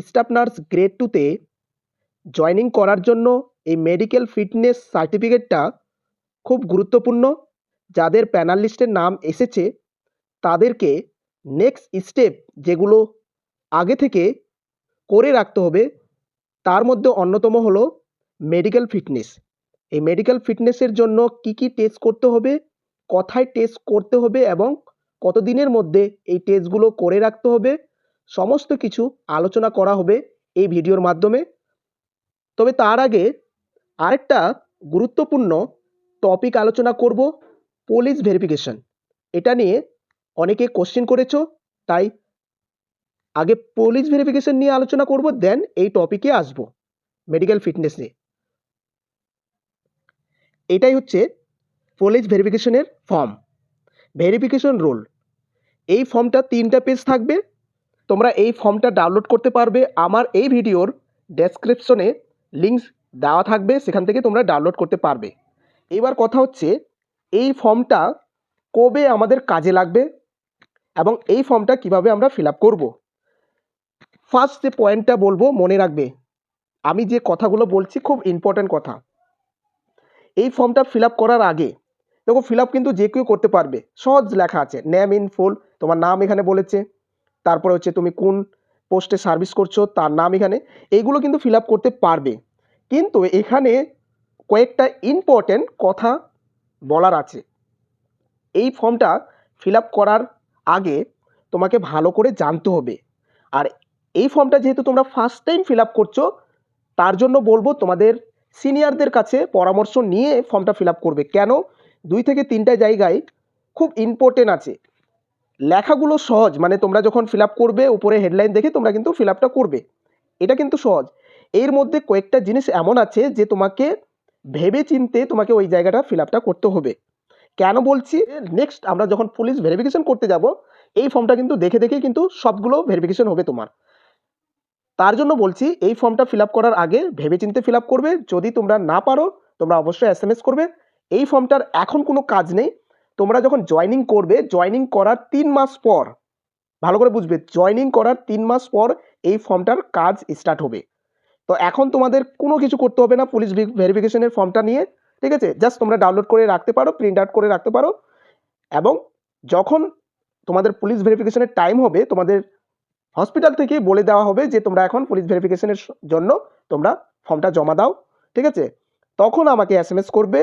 Staff nurse grade 2-তে joining করার জন্য এই মেডিকেল ফিটনেস সার্টিফিকেটটা খুব গুরুত্বপূর্ণ। যাদের প্যানেল লিস্টের নাম এসেছে তাদেরকে নেক্সট স্টেপ যেগুলো আগে থেকে করে রাখতে হবে তার মধ্যে অন্যতম হলো মেডিকেল ফিটনেস। এই মেডিকেল ফিটনেসের জন্য কি কি টেস্ট করতে হবে, কোথায় টেস্ট করতে হবে এবং কতদিনের মধ্যে এই টেস্টগুলো করে রাখতে হবে, সমস্ত কিছু আলোচনা করা হবে এই ভিডিওর মাধ্যমে। তবে তার আগে আরেকটা গুরুত্বপূর্ণ টপিক আলোচনা করব, পুলিশ ভেরিফিকেশন। এটা নিয়ে অনেকে কোশ্চেন করেছো, তাই আগে পুলিশ ভেরিফিকেশন নিয়ে আলোচনা করব, দেন এই টপিকে আসবো মেডিকেল ফিটনেস নিয়ে। এটাই হচ্ছে পুলিশ ভেরিফিকেশনের ফর্ম, ভেরিফিকেশন রোল। এই ফর্মটা 3টা পেজ থাকবে। তোমরা এই ফর্মটা ডাউনলোড করতে পারবে, আমার এই ভিডিওর ডেসক্রিপশনে লিঙ্ক দেওয়া থাকবে, সেখান থেকে তোমরা ডাউনলোড করতে পারবে। এবার কথা হচ্ছে এই ফর্মটা কবে আমাদের কাজে লাগবে এবং এই ফর্মটা কিভাবে আমরা ফিল আপ করবো। ফার্স্ট যে পয়েন্টটা বলবো মনে রাখবে, আমি যে কথাগুলো বলছি খুব ইম্পর্ট্যান্ট কথা। এই ফর্মটা ফিল আপ করার আগে দেখো, ফিল আপ কিন্তু যে কেউ করতে পারবে, সহজ লেখা আছে, নেম ইন ফুল, তোমার নাম এখানে বলেছে, তারপরে হচ্ছে তুমি কোন পোস্টে সার্ভিস করছো তার নাম এখানে, এইগুলো কিন্তু ফিল আপ করতে পারবে। কিন্তু এখানে কয়েকটা ইম্পর্টেন্ট কথা বলার আছে। এই ফর্মটা ফিল আপ করার আগে তোমাকে ভালো করে জানতে হবে। আর এই ফর্মটা যেহেতু তোমরা ফার্স্ট টাইম ফিল আপ করছো, তার জন্য বলবো তোমাদের সিনিয়রদের কাছে পরামর্শ নিয়ে ফর্মটা ফিল আপ করবে। কেন? 2 থেকে 3টা জায়গায় খুব ইম্পর্টেন্ট আছে। লেখাগুলো সহজ, মানে তোমরা যখন ফিল আপ করবে উপরে হেডলাইন দেখে তোমরা কিন্তু ফিল আপটা করবে, এটা কিন্তু সহজ। এর মধ্যে কয়েকটা জিনিস এমন আছে যে তোমাকে ভেবে চিনতে তোমাকে ওই জায়গাটা ফিল আপটা করতে হবে। কেন বলছি, নেক্সট আমরা যখন পুলিশ ভেরিফিকেশন করতে যাব এই ফর্মটা কিন্তু দেখে দেখেই কিন্তু সবগুলো ভেরিফিকেশন হবে তোমার। তার জন্য বলছি এই ফর্মটা ফিল আপ করার আগে ভেবেচিন্তে ফিল আপ করবে। যদি তোমরা না পারো তোমরা অবশ্যই SMS করবে। এই ফর্মটার এখন কোনো কাজ নেই, তোমরা যখন জয়েনিং করবে, জয়েনিং করার 3 মাস পর, ভালো করে বুঝবে, জয়েনিং করার 3 মাস পর এই ফর্মটার কাজ স্টার্ট হবে। তো এখন তোমাদের কোনো কিছু করতে হবে না পুলিশ ভেরিফিকেশনের ফর্মটা নিয়ে, ঠিক আছে? জাস্ট তোমরা ডাউনলোড করে রাখতে পারো, প্রিন্ট আউট করে রাখতে পারো, এবং যখন তোমাদের পুলিশ ভেরিফিকেশনের টাইম হবে তোমাদের হসপিটাল থেকে বলে দেওয়া হবে যে তোমরা এখন পুলিশ ভেরিফিকেশনের জন্য তোমরা ফর্মটা জমা দাও, ঠিক আছে? তখন আমাকে SMS করবে।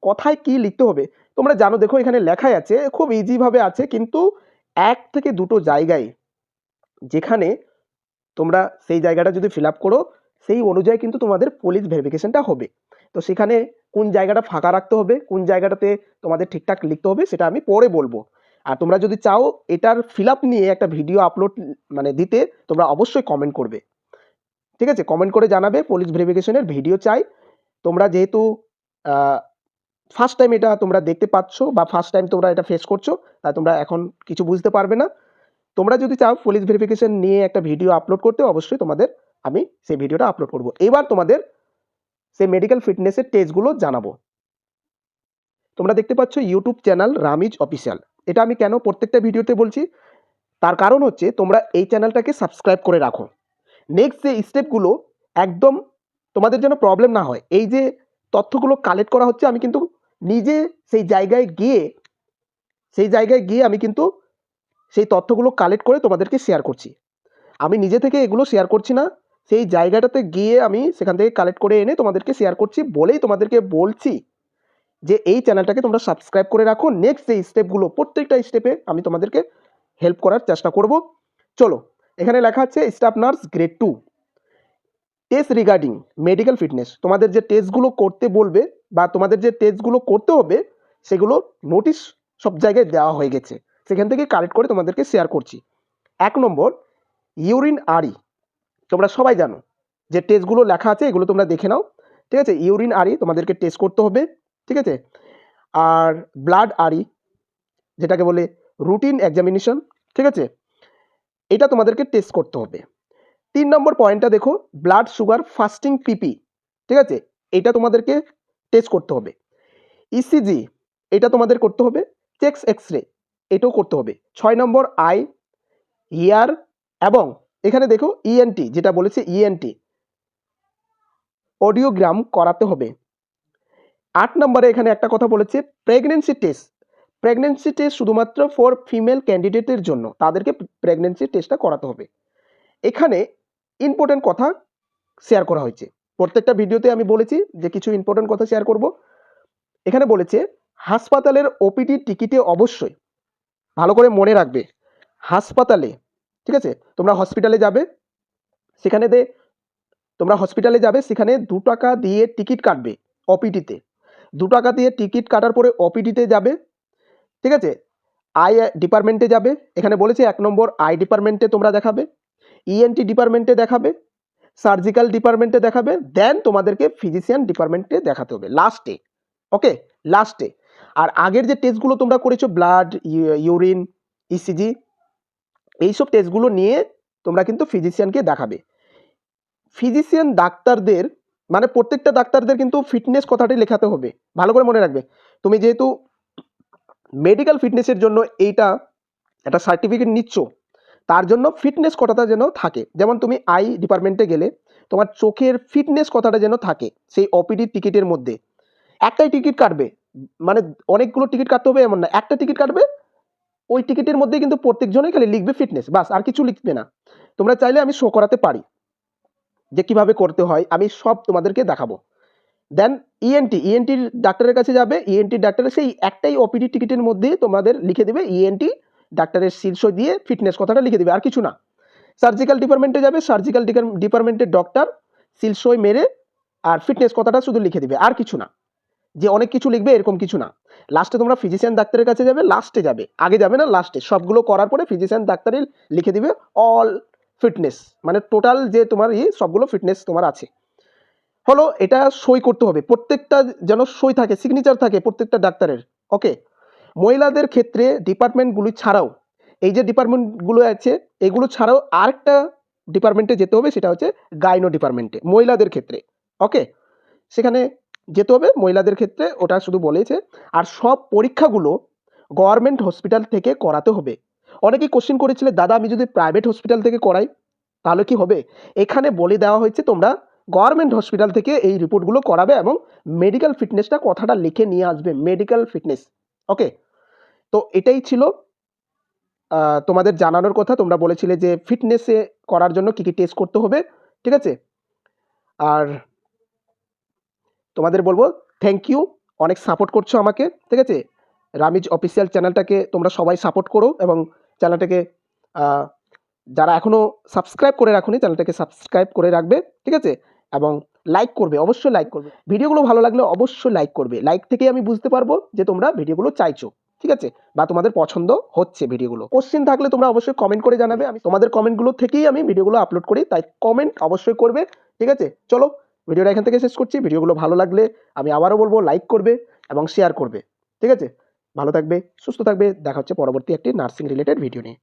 কথায় কি লিখতে হবে তোমরা জানো, দেখো এখানে লেখাই আছে, খুব ইজিভাবে আছে, কিন্তু 1 থেকে 2টো জায়গায় যেখানে তোমরা সেই জায়গাটা যদি ফিল আপ করো সেই অনুযায়ী কিন্তু তোমাদের পুলিশ ভেরিফিকেশনটা হবে। তো সেখানে কোন জায়গাটা ফাঁকা রাখতে হবে, কোন জায়গাটাতে তোমাদের ঠিকঠাক লিখতে হবে সেটা আমি পরে বলবো। আর তোমরা যদি চাও এটার ফিল আপ নিয়ে একটা ভিডিও আপলোড মানে দিতে, তোমরা অবশ্যই কমেন্ট করবে, ঠিক আছে? কমেন্ট করে জানাবে পুলিশ ভেরিফিকেশনের ভিডিও চাই। তোমরা যেহেতু ফার্স্ট টাইম এটা তোমরা দেখতে পাচ্ছ বা ফার্স্ট টাইম তোমরা এটা ফেস করছো, তাই তোমরা এখন কিছু বুঝতে পারবে না। তোমরা যদি চাও পুলিশ ভেরিফিকেশন নিয়ে একটা ভিডিও আপলোড করতে, অবশ্যই তোমাদের আমি সেই ভিডিওটা আপলোড করব। এবার তোমাদের সেই মেডিকেল ফিটনেসের টেস্টগুলো জানাবো। তোমরা দেখতে পাচ্ছ ইউটিউব চ্যানেল রামিজ অফিসিয়াল। এটা আমি কেন প্রত্যেকটা ভিডিওতে বলছি, তার কারণ হচ্ছে তোমরা এই চ্যানেলটাকে সাবস্ক্রাইব করে রাখো। নেক্সট যে স্টেপগুলো একদম তোমাদের যেন প্রবলেম না হয়, এই যে তথ্যগুলো কালেক্ট করা হচ্ছে, আমি কিন্তু নিজে সেই জায়গায় গিয়ে আমি কিন্তু সেই তথ্যগুলো কালেক্ট করে তোমাদেরকে শেয়ার করছি। আমি নিজে থেকে এগুলো শেয়ার করছি না, সেই জায়গাটাতে গিয়ে আমি সেখান থেকে কালেক্ট করে এনে তোমাদেরকে শেয়ার করছি বলেই তোমাদেরকে বলছি যে এই চ্যানেলটাকে তোমরা সাবস্ক্রাইব করে রাখো। নেক্সট যে স্টেপগুলো প্রত্যেকটা স্টেপে আমি তোমাদেরকে হেল্প করার চেষ্টা করব। চলো, এখানে লেখা আছে staff nurse grade 2 test regarding medical fitness. তোমাদের যে টেস্টগুলো করতে বলবে বা তোমাদের যে টেস্টগুলো করতে হবে সেগুলো নোটিশ সব জায়গায় দেওয়া হয়ে গেছে, সেখান থেকে কালেক্ট করে তোমাদেরকে শেয়ার করছি। 1 নম্বর ইউরিন আরি। তোমরা সবাই জানো যে টেস্টগুলো লেখা আছে, এগুলো তোমরা দেখে নাও, ঠিক আছে? ইউরিন আরি তোমাদেরকে টেস্ট করতে হবে, ঠিক আছে? আর ব্লাড আরি, যেটাকে বলে রুটিন এক্সামিনেশন, ঠিক আছে? এটা তোমাদেরকে টেস্ট করতে হবে। 3 নম্বর পয়েন্টটা দেখো, ব্লাড সুগার ফাস্টিং পিপি, ঠিক আছে? এটা তোমাদেরকে টেস্ট করতে হবে। ইসিজি এটা তোমাদের করতে হবে। চেক্স এক্স রে এটাও করতে হবে। 6 নম্বর আই, হিয়ার এবং এখানে দেখো ইএনটি, যেটা বলেছে ইএনটি অডিওগ্রাম করাতে হবে। 8 নম্বরে এখানে একটা কথা বলেছে প্রেগনেন্সি টেস্ট। প্রেগনেন্সি টেস্ট শুধুমাত্র ফর ফিমেল ক্যান্ডিডেটের জন্য, তাদেরকে প্রেগনেন্সি টেস্টটা করাতে হবে। এখানে ইম্পর্টেন্ট কথা শেয়ার করা হয়েছে, প্রত্যেকটা ভিডিওতে আমি বলেছি যে কিছু ইম্পর্টেন্ট কথা শেয়ার করব। এখানে বলেছে হাসপাতালের ওপিডি টিকিটে অবশ্যই ভালো করে মনে রাখবে, হাসপাতালে, ঠিক আছে, তোমরা হসপিটালে যাবে, সেখানে 2 টাকা দিয়ে টিকিট কাটবে ওপিডিতে। 2 টাকা দিয়ে টিকিট কাটার পরে ওপিডিতে যাবে, ঠিক আছে, আই ডিপার্টমেন্টে যাবে। এখানে বলেছে 1 নম্বর আই ডিপার্টমেন্টে তোমরা দেখাবে, ইএনটি ডিপার্টমেন্টে দেখাবে, সার্জিক্যাল ডিপার্টমেন্টে দেখাবে, দেন তোমাদেরকে ফিজিশিয়ান ডিপার্টমেন্টে দেখাতে হবে লাস্টে। ওকে, লাস্টে। আর আগের যে টেস্টগুলো তোমরা করেছো, ব্লাড, ইউরিন, ইসিজি, এইসব টেস্টগুলো নিয়ে তোমরা কিন্তু ফিজিশিয়ানকে দেখাবে। ফিজিশিয়ান ডাক্তারদের মানে প্রত্যেকটা ডাক্তারদের কিন্তু ফিটনেস কথাটি লেখাতে হবে, ভালো করে মনে রাখবে। তুমি যেহেতু মেডিকেল ফিটনেসের জন্য এইটা একটা সার্টিফিকেট নিচ্ছ, তার জন্য ফিটনেস কথাটা যেন থাকে। যেমন তুমি আই ডিপার্টমেন্টে গেলে তোমার চোখের ফিটনেস কথাটা যেন থাকে সেই ওপিডি টিকিটের মধ্যে। একটাই টিকিট কাটবে, মানে অনেকগুলো টিকিট কাটতে হবে এমন না, একটা টিকিট কাটবে, ওই টিকিটের মধ্যেই কিন্তু প্রত্যেকজনই খালি লিখবে ফিটনেস, বাস, আর কিছু লিখবে না। তোমরা চাইলে আমি শো করাতে পারি যে কিভাবে করতে হয়, আমি সব তোমাদেরকে দেখাবো। দেন ইএনটির ডাক্তারের কাছে যাবে, ইএনটি ডাক্তারের সেই একটাই ওপিডি টিকিটের মধ্যে তোমাদের লিখে দেবে ইএনটি ডাক্তারের শীর্ষ দিয়ে ফিটনেস কথাটা লিখে দেবে, আর কিছু না। সার্জিক্যাল ডিপার্টমেন্টে যাবে, সার্জিক্যাল ডিপার্টমেন্টের ডক্টর সিলসই মেরে আর ফিটনেস কথাটা শুধু লিখে দিবে, আর কিছু না, যে অনেক কিছু লিখবে এরকম কিছু না। লাস্টে তোমরা ফিজিশিয়ান ডাক্তারের কাছে যাবে, লাস্টে যাবে, আগে যাবে না, লাস্টে। সবগুলো করার পরে ফিজিশিয়ান ডাক্তারের লিখে দিবে অল ফিটনেস, মানে টোটাল যে তোমার সবগুলো ফিটনেস তোমার আছে হলো। এটা সই করতে হবে, প্রত্যেকটা যেন সই থাকে, সিগনেচার থাকে প্রত্যেকটা ডাক্তারের। ওকে, মহিলাদের ক্ষেত্রে ডিপার্টমেন্টগুলি ছাড়াও, এই যে ডিপার্টমেন্টগুলো আছে এগুলো ছাড়াও আরেকটা ডিপার্টমেন্টে যেতে হবে, সেটা হচ্ছে গাইনো ডিপার্টমেন্টে মহিলাদের ক্ষেত্রে। ওকে, সেখানে যেতে হবে মহিলাদের ক্ষেত্রে, ওটা শুধু বলেছে। আর সব পরীক্ষাগুলো গভর্নমেন্ট হসপিটাল থেকে করাতে হবে। অনেকেই কোশ্চেন করেছিলে, দাদা আমি যদি প্রাইভেট হসপিটাল থেকে করাই তাহলে কি হবে? এখানে বলে দেওয়া হয়েছে তোমরা গভর্নমেন্ট হসপিটাল থেকে এই রিপোর্টগুলো করাবে এবং মেডিকেল ফিটনেসটা কথাটা লিখে নিয়ে আসবে, মেডিকেল ফিটনেস। ওকে, তো এটাই ছিল তোমাদের জানানোর কথা। তোমরা বলেছিলে যে ফিটনেসে করার জন্য কী কী টেস্ট করতে হবে, ঠিক আছে। আর তোমাদের বলবো থ্যাংক ইউ, অনেক সাপোর্ট করছো আমাকে, ঠিক আছে। রামিজ অফিসিয়াল চ্যানেলটাকে তোমরা সবাই সাপোর্ট করো এবং চ্যানেলটাকে যারা এখনও সাবস্ক্রাইব করে রাখোনি চ্যানেলটাকে সাবস্ক্রাইব করে রাখবে, ঠিক আছে। এবং লাইক করবে, অবশ্যই লাইক করবে। ভিডিওগুলো ভালো লাগলে অবশ্যই লাইক করবে, লাইক থেকেই আমি বুঝতে পারবো যে তোমরা ভিডিওগুলো চাইছো, ঠিক আছে, বা তোমাদের পছন্দ হচ্ছে ভিডিওগুলো। কোশ্চেন থাকলে তোমরা অবশ্যই কমেন্ট করে জানাবে, আমি তোমাদের কমেন্টগুলো থেকেই আমি ভিডিওগুলো আপলোড করি, তাই কমেন্ট অবশ্যই করবে, ঠিক আছে। চলো ভিডিওটা এখান থেকে শেষ করছি। ভিডিওগুলো ভালো লাগলে আমি আবারও বলবো লাইক করবে এবং শেয়ার করবে, ঠিক আছে। ভালো থাকবে, সুস্থ থাকবে, দেখা হচ্ছে পরবর্তী একটি নার্সিং রিলেটেড ভিডিও নিয়ে।